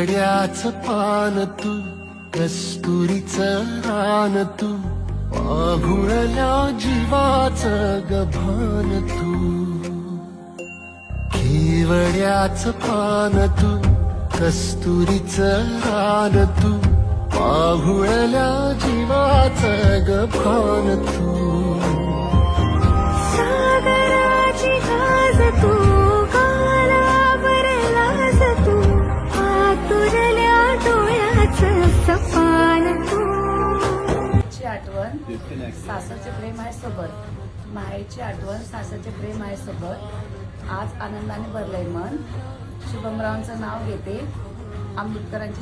केवड्याचं पान तू, कस्तुरीचं रान तू, पाहुणल्या जीवाचं गभान तू. केवड्याचं पान तू, कस्तुरीचं रान तू, पाहुणल्या जीवाचं गभान तू. सागराची लाज तू, कालावरलाज तू, आतुरल्या डोळ्याचं सपान तू. ची आठवण सासरचे प्रेम आहे सोबत, मायेची आठवण सासरचे प्रेम आहे सोबत. आज आनंदाने भरलंय मन. शुभमरावांचं नाव घेते. आंबेडकरांची